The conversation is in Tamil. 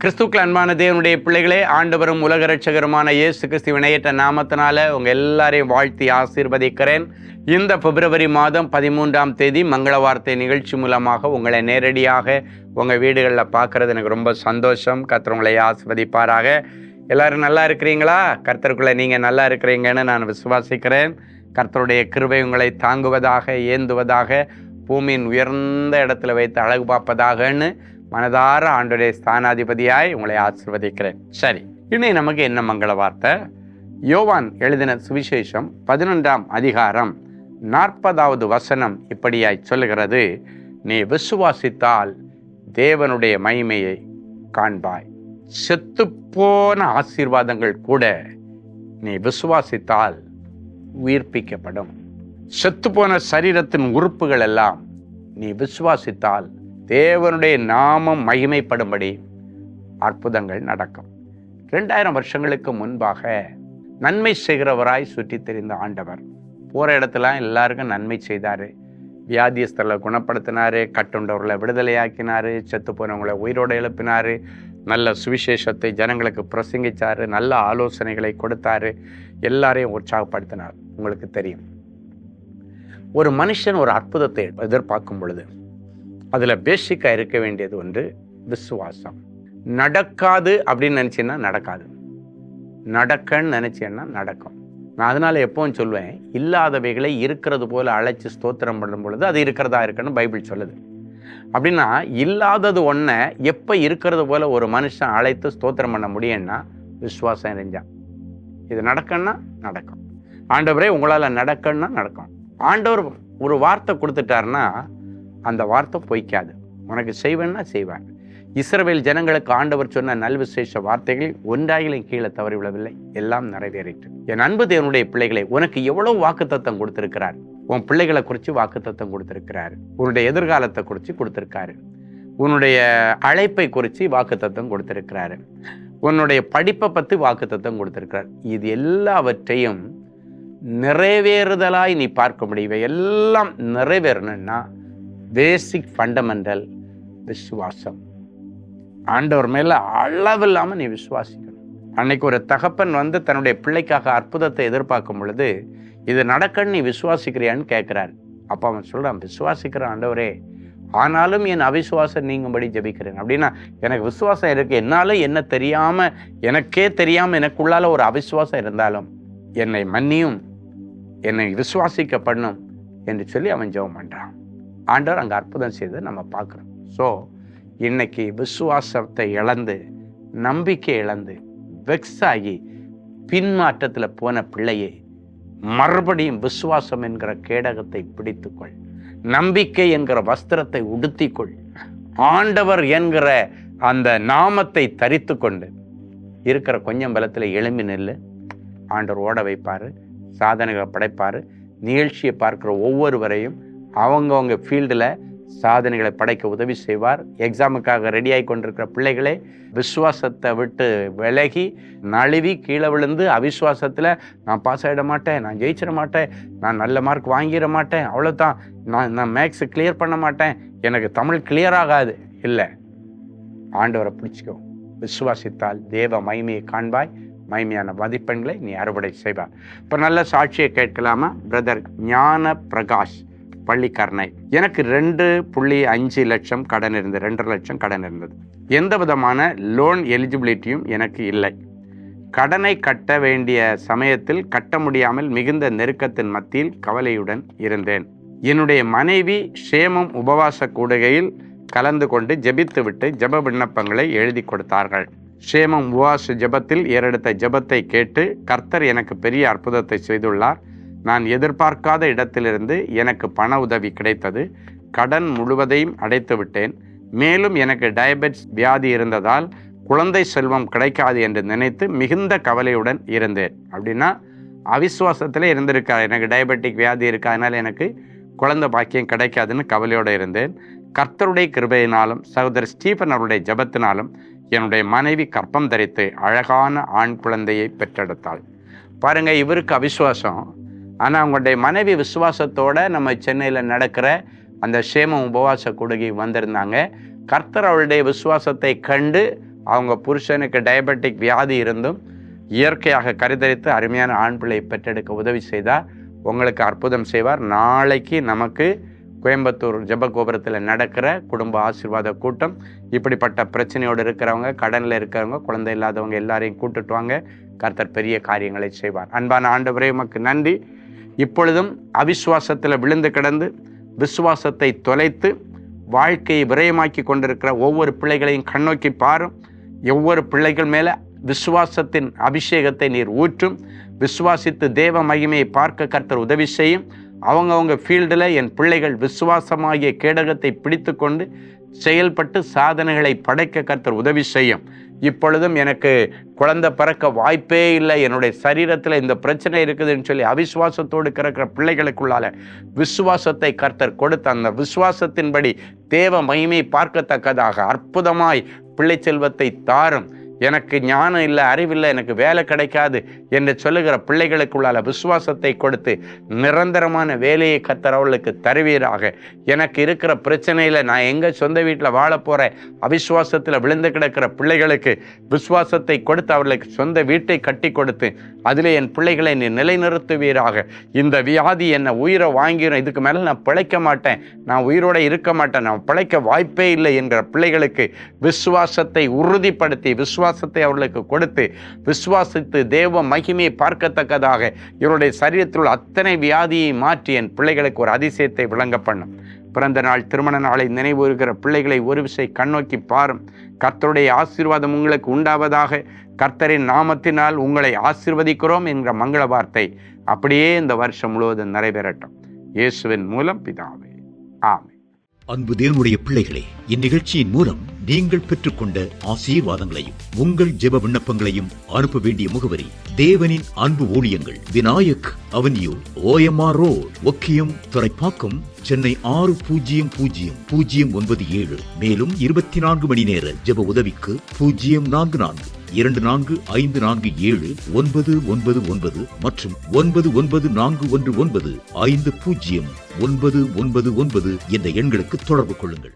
கிறிஸ்துக்கள் அன்பான தேவனுடைய பிள்ளைகளே, ஆண்டவரும் உலக ரட்சகருமான இயேசு கிறிஸ்து இணையற்ற நாமத்தினால உங்கள் எல்லாரையும் வாழ்த்தி ஆசீர்வதிக்கிறேன். இந்த பிப்ரவரி மாதம் 13ஆம் தேதி மங்கள வார்த்தை நிகழ்ச்சி மூலமாக உங்களை நேரடியாக உங்கள் வீடுகளில் பார்க்குறது எனக்கு ரொம்ப சந்தோஷம். கர்த்தர் உங்களை ஆசீர்வதிப்பாராக. எல்லோரும் நல்லா இருக்கிறீங்களா? கர்த்தருக்குள்ளே நீங்கள் நல்லா இருக்கிறீங்கன்னு நான் விசுவாசிக்கிறேன். கர்த்தருடைய கிருபை உங்களை தாங்குவதாக, ஏந்துவதாக, பூமியின் உயர்ந்த இடத்துல வைத்து அழகு பார்ப்பதாகன்னு மனதார ஆண்டவருடைய ஸ்தானாதிபதியாய் உங்களை ஆசீர்வதிக்கிறேன். சரி, இன்னைக்கு நமக்கு என்ன மங்கள வார்த்தை? யோவான் எழுதின சுவிசேஷம் 11ஆம் அதிகாரம் 40வது வசனம் இப்படியாய் சொல்லுகிறது: நீ விசுவாசித்தால் தேவனுடைய மகிமையை காண்பாய். செத்துப்போன ஆசீர்வாதங்கள் கூட நீ விசுவாசித்தால் உயிர்ப்பிக்கப்படும். செத்துப்போன சரீரத்தின் உறுப்புகள் எல்லாம் நீ விசுவாசித்தால் தேவனுடைய நாமம் மகிமைப்படும்படி அற்புதங்கள் நடக்கும். 2000 வருஷங்களுக்கு முன்பாக நன்மை செய்கிறவராய் சுற்றி தெரிந்த ஆண்டவர் போகிற இடத்துல எல்லாருக்கும் நன்மை செய்தார். வியாதியஸ்தர்களை குணப்படுத்தினார், கட்டுண்டவர்களை விடுதலையாக்கினார், செத்து போனவங்களை உயிரோடு எழுப்பினார், நல்ல சுவிசேஷத்தை ஜனங்களுக்கு பிரசங்கித்தார், நல்ல ஆலோசனைகளை கொடுத்தார், எல்லாரையும் உற்சாகப்படுத்தினார். உங்களுக்கு தெரியும், ஒரு மனுஷன் ஒரு அற்புதத்தை எதிர்பார்க்கும் பொழுது அதில் பேசிக்காக இருக்க வேண்டியது ஒன்று விசுவாசம். நடக்காது அப்படின்னு நினச்சின்னா நடக்காது, நடக்கன்னு நினச்சேன்னா நடக்கும். நான் அதனால் எப்பவும் சொல்லுவேன், இல்லாதவைகளை இருக்கிறது போல் அழைச்சி ஸ்தோத்திரம் பண்ணும் பொழுது அது இருக்கிறதா இருக்குன்னு பைபிள் சொல்லுது. அப்படின்னா இல்லாதது ஒன்றை எப்போ இருக்கிறது போல் ஒரு மனுஷன் அழைத்து ஸ்தோத்திரம் பண்ண முடியும்னா விசுவாசம் இருந்தான். இது நடக்கன்னா நடக்கும். ஆண்டவரே உங்களால் நடக்கன்னா நடக்கும். ஆண்டவர் ஒரு வார்த்தை கொடுத்துட்டாருன்னா அந்த வார்த்தை பொய்க்காது. உனக்கு செய்வேன்னா செய்வார். இஸ்ரவேல் ஜனங்களுக்கு ஆண்டவர் சொன்ன நல்விசேஷ வார்த்தைகள் ஒன்றாயிலும் கீழே தவறி விழவில்லை, எல்லாம் நிறைவேறிட்டு. என் அன்பு தேவனுடைய பிள்ளைகளை, உனக்கு எவ்வளவு வாக்குத்தத்தம் கொடுத்திருக்கிறார். உன் பிள்ளைகளை குறித்து வாக்குத்தத்தம் கொடுத்திருக்கிறாரு, உன்னுடைய எதிர்காலத்தை குறித்து கொடுத்திருக்காரு, உன்னுடைய அழைப்பை குறித்து வாக்குத்தத்தம் கொடுத்திருக்கிறாரு, உன்னுடைய படிப்பை பற்றி வாக்குத்தத்தம் கொடுத்திருக்கிறார். இது எல்லாவற்றையும் நிறைவேறுதலாய் நீ பார்க்க முடியும். எல்லாம் நிறைவேறணும்னா பேசிக் ஃபண்டமெண்டல் விசுவாசம். ஆண்டவர் மேல அளவில்லாமல் நீ விசுவாசிக்கணும். அன்னைக்கு ஒரு தகப்பன் தன்னுடைய பிள்ளைக்காக அற்புதத்தை எதிர்பார்க்கும் பொழுது, இது நடக்கன்னு நீ விசுவாசிக்கிறியான்னு கேட்கிறார். அப்போ அவன் சொல்றான், விசுவாசிக்கிற ஆண்டவரே, ஆனாலும் என் அவிசுவாசம் நீங்கும்படி ஜெபிக்கிறேன். அப்படின்னா எனக்கு விசுவாசம் இருக்கு, என்னால என்ன தெரியாம, எனக்கே தெரியாம எனக்குள்ளால ஒரு அவிசுவாசம் இருந்தாலும் என்னை மன்னியும், என்னை விசுவாசிக்கப்படணும் என்று சொல்லி அவன் ஜெபம் பண்றான். ஆண்டவர் அங்கே அற்புதம் செய்து நம்ம பார்க்குறோம். ஸோ இன்னைக்கு விசுவாசத்தை இழந்து, நம்பிக்கை இழந்து, வெக்ஸ் ஆகி பின்மாற்றத்தில் போன பிள்ளையை மறுபடியும் விசுவாசம் என்கிற கேடகத்தை பிடித்துக்கொள், நம்பிக்கை என்கிற வஸ்திரத்தை உடுத்திக்கொள், ஆண்டவர் என்கிற அந்த நாமத்தை தரித்து கொண்டு இருக்கிற கொஞ்சம் பலத்தில் எழும்பி நெல்லு. ஆண்டவர் ஓட வைப்பார், சாதனைகளை படைப்பார். நிகழ்ச்சியை பார்க்குற ஒவ்வொருவரையும் அவங்கவுங்க ஃபீல்டில் சாதனைகளை படைக்க உதவி செய்வார். எக்ஸாமுக்காக ரெடியாகி கொண்டிருக்கிற பிள்ளைகளே, விசுவாசத்தை விட்டு விலகி நழுவி கீழே விழுந்து அவிசுவாசத்தில் நான் பாஸ் ஆகிட மாட்டேன், நான் ஜெயிச்சிட மாட்டேன், நான் நல்ல மார்க் வாங்கிட மாட்டேன், அவ்வளோதான், நான் மேக்ஸு கிளியர் பண்ண மாட்டேன், எனக்கு தமிழ் கிளியர் ஆகாது. இல்லை, ஆண்டவரை பிடிச்சிக்கோ. விசுவாசித்தால் தேவ மகிமையை காண்பாய், மகிமையான மதிப்பெண்களை நீ அறுவடை செய்வார். இப்போ நல்ல சாட்சியை கேட்கலாமா? பிரதர் ஞான பிரகாஷ் பள்ளிக்கரணை, எனக்கு 2.5 லட்சம் கடன் இருந்தது, 2.5 லட்சம் கடன் இருந்தது. எந்த விதமான லோன் எலிஜிபிலிட்டியும் எனக்கு இல்லை. கடனை கட்ட வேண்டிய சமயத்தில் கட்ட முடியாமல் மிகுந்த நெருக்கத்தின் மத்தியில் கவலையுடன் இருந்தேன். என்னுடைய மனைவி ஷேமம் உபவாச கூடுகையில் கலந்து கொண்டு ஜெபித்துவிட்டு ஜெப விண்ணப்பங்களை எழுதி கொடுத்தார்கள். ஷேமம் உபவாச ஜெபத்தில் ஏறெடுத்த ஜெபத்தை கேட்டு கர்த்தர் எனக்கு பெரிய அற்புதத்தை செய்துள்ளார். நான் எதிர்பார்க்காத இடத்திலிருந்து எனக்கு பண உதவி கிடைத்தது. கடன் முழுவதையும் அடைத்து விட்டேன். மேலும் எனக்கு டயபெட்டிஸ் வியாதி இருந்ததால் குழந்தை செல்வம் கிடைக்காது என்று நினைத்து மிகுந்த கவலையுடன் இருந்தேன். அப்படின்னா அவிசுவாசத்தில் இருந்திருக்கார். எனக்கு டயபெட்டிக் வியாதி இருக்கு, அதனால் எனக்கு குழந்தை பாக்கியம் கிடைக்காதுன்னு கவலையோடு இருந்தேன். கர்த்தருடைய கிருபையினாலும் சகோதரர் ஸ்டீபன் அவருடைய ஜெபத்தினாலும் என்னுடைய மனைவி கர்ப்பம் தரித்து அழகான ஆண் குழந்தையை பெற்றெடுத்தாள். பாருங்க, இவருக்கு அவிசுவாசம். ஆனால் அவங்களுடைய மனைவி விசுவாசத்தோடு நம்ம சென்னையில் நடக்கிற அந்த ஷேமம் உபவாச கூடுகை வந்திருந்தாங்க. கர்த்தர் அவளுடைய விசுவாசத்தை கண்டு அவங்க புருஷனுக்கு டயபெட்டிக் வியாதி இருந்தும் இயற்கையாக கருத்தரித்து அருமையான ஆண் பிள்ளையை பெற்றெடுக்க உதவி செய்தார். உங்களுக்கு அற்புதம் செய்வார். நாளைக்கு நமக்கு கோயம்புத்தூர் ஜெபகோபுரத்தில் நடக்கிற குடும்ப ஆசீர்வாத கூட்டம். இப்படிப்பட்ட பிரச்சனையோடு இருக்கிறவங்க, கடனில் இருக்கிறவங்க, குழந்தை இல்லாதவங்க எல்லாரையும் கூட்டுட்டு வாங்க. கர்த்தர் பெரிய காரியங்களை செய்வார். அன்பான ஆண்டவரே, உமக்கு நன்றி. இப்பொழுதும் அவிசுவாசத்தில் விழுந்து கிடந்து விசுவாசத்தை தொலைத்து வாழ்க்கையை விரயமாக்கி கொண்டிருக்கிற ஒவ்வொரு பிள்ளைகளையும் கண்ணோக்கி பாரும். ஒவ்வொரு பிள்ளைகள் மேலே விசுவாசத்தின் அபிஷேகத்தை நீர் ஊற்றும். விசுவாசித்து தேவ மகிமையை பார்க்க கர்த்தர் உதவி செய்யும். அவங்கவுங்க ஃபீல்டில் என் பிள்ளைகள் விசுவாசமாகிய கேடகத்தை பிடித்து கொண்டு செயல்பட்டு சாதனைகளை படைக்க கர்த்தர் உதவி செய்யும். இப்பொழுதும் எனக்கு குழந்தை பிறக்க வாய்ப்பே இல்லை, என்னுடைய சரீரத்தில் இந்த பிரச்சனை இருக்குதுன்னு சொல்லி அவிசுவாசத்தோடு கிடக்கிற பிள்ளைகளுக்குள்ளால விசுவாசத்தை கர்த்தர் கொடுத்த அந்த விசுவாசத்தின்படி தேவ மகிமை பார்க்கத்தக்கதாக அற்புதமாய் பிள்ளை செல்வத்தை தாரும். எனக்கு ஞானம் இல்லை, அறிவில்லை, எனக்கு வேலை கிடைக்காது என்று சொல்லுகிற பிள்ளைகளுக்குள்ளால விசுவாசத்தை கொடுத்து நிரந்தரமான வேலையை கர்த்தர் அவர்களுக்கு தருவீராக. எனக்கு இருக்கிற பிரச்சனையில் நான் எங்கே சொந்த வீட்டில் வாழ போகிறேன், அவிசுவாசத்தில் விழுந்து கிடக்கிற பிள்ளைகளுக்கு விசுவாசத்தை கொடுத்து அவர்களுக்கு சொந்த வீட்டை கட்டி கொடுத்து அதில் என் பிள்ளைகளை நீ நிலைநிறுத்துவீராக. இந்த வியாதி என்னை உயிரை வாங்கிடும், இதுக்கு மேலே நான் பிழைக்க மாட்டேன், நான் உயிரோடு இருக்க மாட்டேன், நான் பிழைக்க வாய்ப்பே இல்லை என்கிற பிள்ளைகளுக்கு விசுவாசத்தை உறுதிப்படுத்தி விசுவாசத்தை அவர்களுக்கு கொடுத்து விசுவாசித்து தேவ மகிமையை பார்க்கத்தக்கதாக இவருடைய சரீரத்தில் உள்ள அத்தனை வியாதியை மாற்றி என் பிள்ளைகளுக்கு ஒரு அதிசயத்தை விளங்க பண்ணும். பிறந்த நாள், திருமண நாளை நினைவுறுகிற பிள்ளைகளை ஒரு விசை கண்ணோக்கி பாரும். கர்த்தருடைய ஆசீர்வாதம் உங்களுக்கு உண்டாவதாக. கர்த்தரின் நாமத்தினால் உங்களை ஆசீர்வதிக்கிறோம் என்கிற மங்கள வார்த்தை அப்படியே இந்த வருஷம் முழுவதும் நிறைவேறட்டும். இயேசுவின் மூலம் பிதாவே, ஆமென். அன்பு தேவனுடைய பிள்ளைகளே, இந்நிகழ்ச்சியின் மூலம் நீங்கள் பெற்றுக்கொண்ட ஆசீர்வாதங்களையும் உங்கள் ஜெப விண்ணப்பங்களையும் அனுப்ப வேண்டிய முகவரி: தேவனின் அன்பு ஊழியங்கள், Vinayak avenue, OMR road, Okkiyam, Thoraipakkam, Chennai 600097. மேலும் 24 மணி நேர ஜெப உதவிக்கு 044-24547-999 மற்றும் 9941150999 என்ற எண்களுக்கு தொடர்பு கொள்ளுங்கள்.